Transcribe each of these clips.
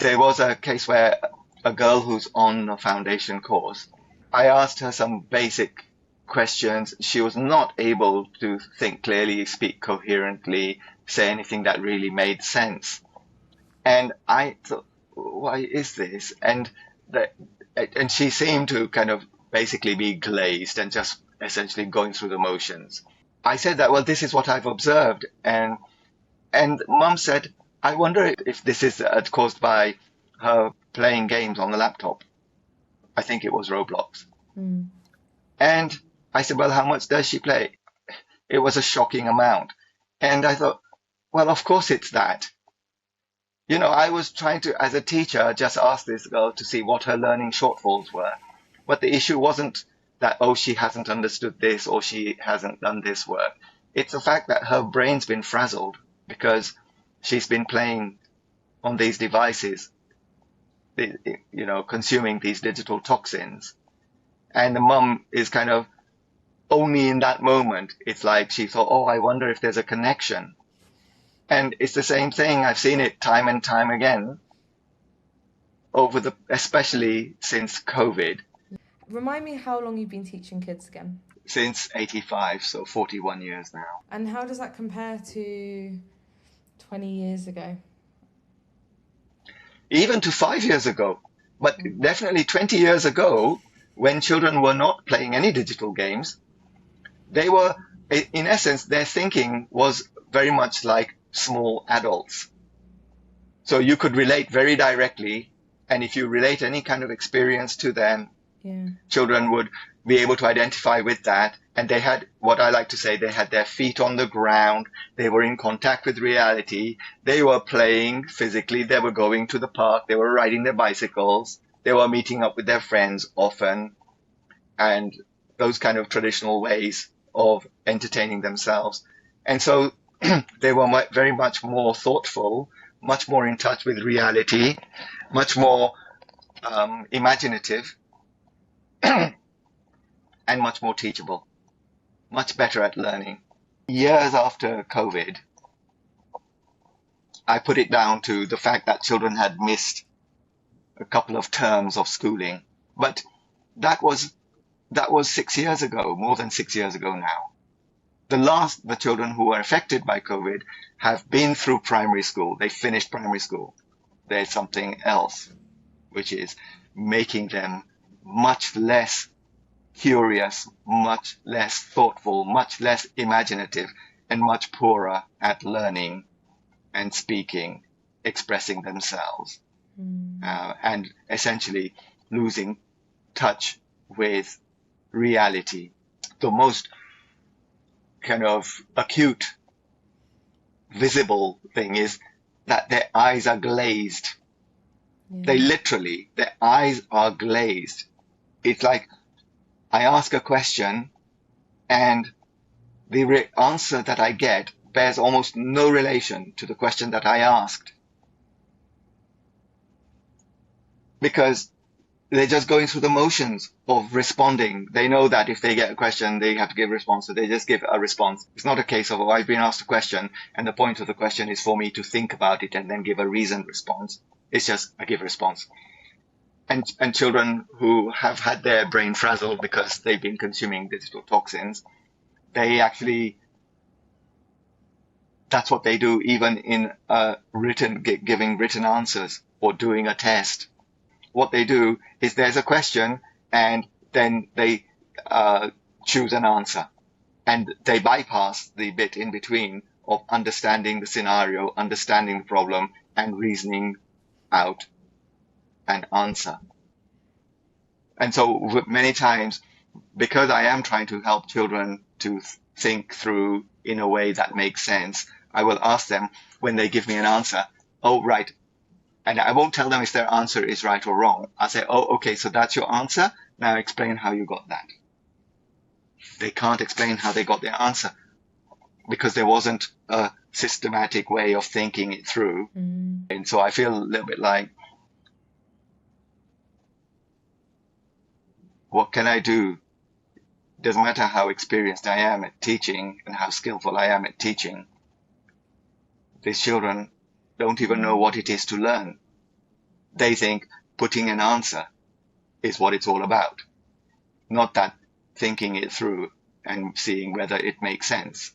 There was a case where a girl who's on a foundation course, I asked her some basic questions. She was not able to think clearly, speak coherently, say anything that really made sense. And I thought, why is this? That, and she seemed to kind of basically be glazed and just essentially going through the motions. I said that, well, this is what I've observed. And mum said, I wonder if this is caused by her playing games on the laptop. I think it was Roblox. Mm. And I said, well, how much does she play? It was a shocking amount. And I thought, well, of course it's that. I was trying to, as a teacher, just ask this girl to see what her learning shortfalls were. But the issue wasn't that, oh, she hasn't understood this or she hasn't done this work. It's the fact that her brain's been frazzled because she's been playing on these devices, consuming these digital toxins. And the mum is kind of only in that moment, it's like she thought, oh, I wonder if there's a connection. And it's the same thing. I've seen it time and time again especially since COVID, Remind me how long you've been teaching kids again. since 85, so 41 years now. And how does that compare to 20 years ago? Even to 5 years ago, but definitely 20 years ago, when children were not playing any digital games, they were, in essence, their thinking was very much like small adults. So you could relate very directly, and if you relate any kind of experience to them, Yeah. children would be able to identify with that. And they had, what I like to say, they had their feet on the ground. They were in contact with reality. They were playing physically. They were going to the park. They were riding their bicycles. They were meeting up with their friends often. And those kind of traditional ways of entertaining themselves. And so they were very much more thoughtful, much more in touch with reality, much more imaginative, and much more teachable, much better at learning. Years after COVID, I put it down to the fact that children had missed a couple of terms of schooling. But that was 6 years ago, more than 6 years ago now. The children who were affected by COVID have been through primary school. They finished primary school. There's something else, which is making them much less curious, much less thoughtful, much less imaginative, and much poorer at learning and speaking, expressing themselves, and essentially losing touch with reality. The most kind of acute, visible thing is that their eyes are glazed. Yeah. Their eyes are glazed. It's like I ask a question and the answer that I get bears almost no relation to the question that I asked. Because they're just going through the motions of responding. They know that if they get a question, they have to give a response. So they just give a response. It's not a case of, oh, I've been asked a question and the point of the question is for me to think about it and then give a reasoned response. It's just I give a response. And children who have had their brain frazzled because they've been consuming digital toxins, they actually, that's what they do even in giving written answers or doing a test. What they do is there's a question and then they choose an answer and they bypass the bit in between of understanding the scenario, understanding the problem and reasoning out an answer. And so many times, because I am trying to help children to think through in a way that makes sense, I will ask them when they give me an answer, oh, right. And I won't tell them if their answer is right or wrong. I'll say, oh, okay, so that's your answer. Now explain how you got that. They can't explain how they got their answer because there wasn't a systematic way of thinking it through. And so I feel a little bit like, what can I do? Doesn't matter how experienced I am at teaching and how skillful I am at teaching. These children don't even know what it is to learn. they think putting an answer is what it's all about, not that thinking it through and seeing whether it makes sense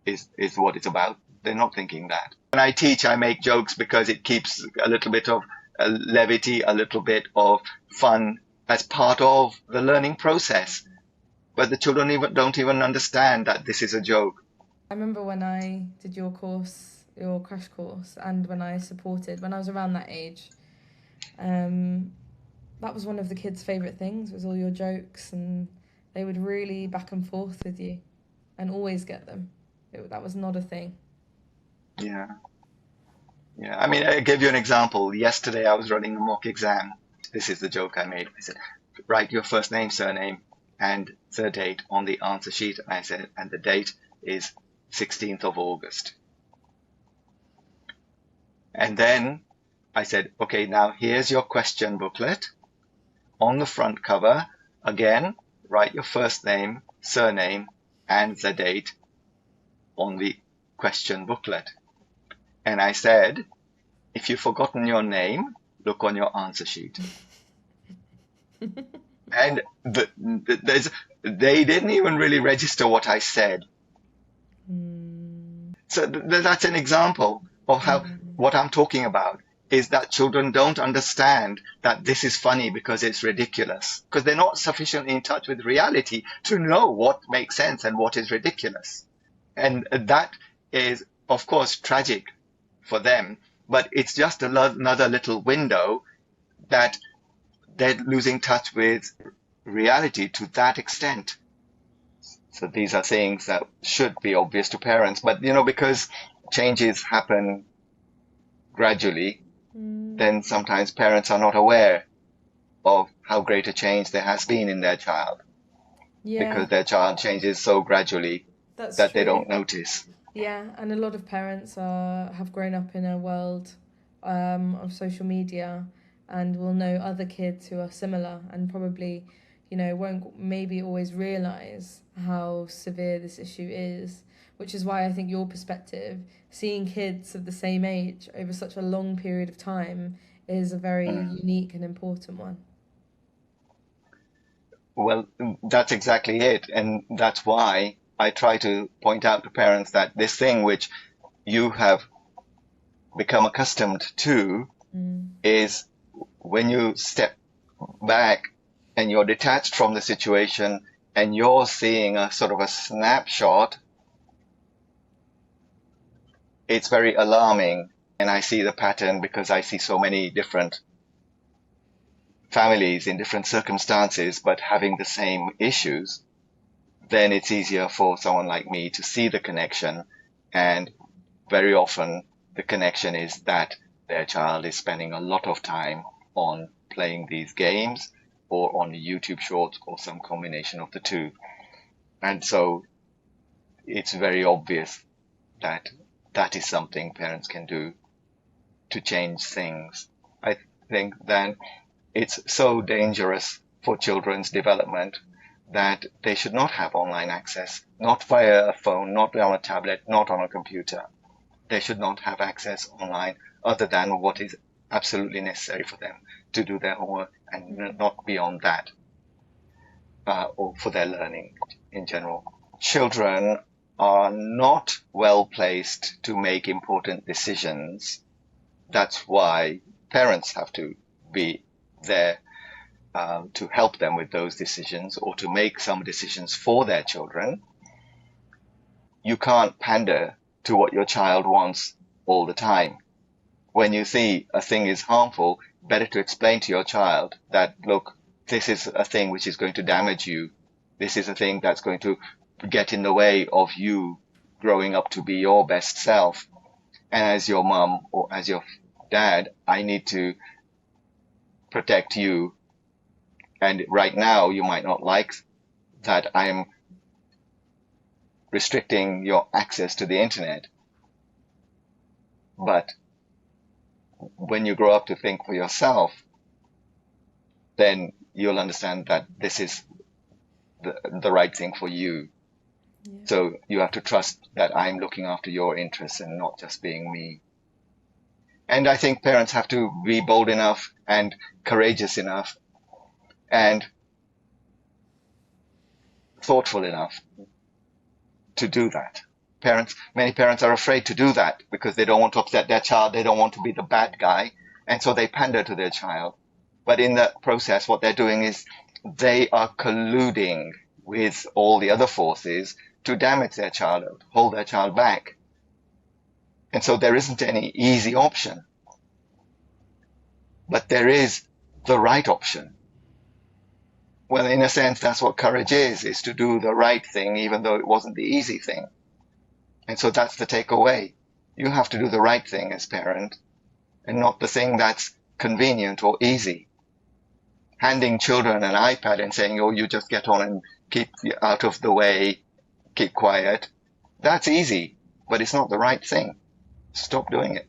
is what it's about. They're not thinking that. When I teach, I make jokes because it keeps a little bit of levity, a little bit of fun as part of the learning process. But the children don't even understand that this is a joke. I remember when I did your course, your crash course, and when I supported, when I was around that age, that was one of the kids' favourite things, was all your jokes, and they would really back and forth with you and always get them. That was not a thing. Yeah. Yeah. I mean, I give you an example. Yesterday I was running a mock exam. This is the joke I made. I said, write your first name, surname, and the date on the answer sheet. I said, and the date is 16th of August. And then I said, okay, now here's your question booklet. On the front cover, again, write your first name, surname, and the date on the question booklet. And I said, if you've forgotten your name, look on your answer sheet. And they didn't even really register what I said. So that's an example of how what I'm talking about is that children don't understand that this is funny because it's ridiculous, because they're not sufficiently in touch with reality to know what makes sense and what is ridiculous. And that is, of course, tragic for them, but it's just another little window that they're losing touch with reality to that extent. So these are things that should be obvious to parents, but because changes happen gradually, then sometimes parents are not aware of how great a change there has been in their child. Yeah. Because their child changes so gradually that they don't notice. Yeah, and a lot of parents have grown up in a world of social media and will know other kids who are similar and probably, won't maybe always realise how severe this issue is, which is why I think your perspective, seeing kids of the same age over such a long period of time, is a very unique and important one. Well, that's exactly it. And that's why I try to point out to parents that this thing which you have become accustomed to is when you step back and you're detached from the situation and you're seeing a sort of a snapshot, it's very alarming. And I see the pattern because I see so many different families in different circumstances, but having the same issues. Then it's easier for someone like me to see the connection. And very often the connection is that their child is spending a lot of time on playing these games or on YouTube shorts or some combination of the two. And so it's very obvious that that is something parents can do to change things. I think then it's so dangerous for children's development that they should not have online access, not via a phone, not on a tablet, not on a computer. They should not have access online other than what is absolutely necessary for them to do their homework and not beyond that, or for their learning in general. Children are not well placed to make important decisions. That's why parents have to be there to help them with those decisions or to make some decisions for their children. You can't pander to what your child wants all the time. When you see a thing is harmful, better to explain to your child that, look, this is a thing which is going to damage you. This is a thing that's going to get in the way of you growing up to be your best self. And as your mom or as your dad, I need to protect you. And right now, you might not like that I am restricting your access to the internet. But when you grow up to think for yourself, then you'll understand that this is the right thing for you. Yeah. So you have to trust that I'm looking after your interests and not just being me. And I think parents have to be bold enough and courageous enough and thoughtful enough to do that. Many parents are afraid to do that because they don't want to upset their child. They don't want to be the bad guy. And so they pander to their child. But in that process, what they're doing is they are colluding with all the other forces to damage their child, hold their child back. And so there isn't any easy option. But there is the right option. Well, in a sense, that's what courage is to do the right thing, even though it wasn't the easy thing. And so that's the takeaway. You have to do the right thing as parent and not the thing that's convenient or easy. Handing children an iPad and saying, oh, you just get on and keep out of the way, keep quiet. That's easy, but it's not the right thing. Stop doing it.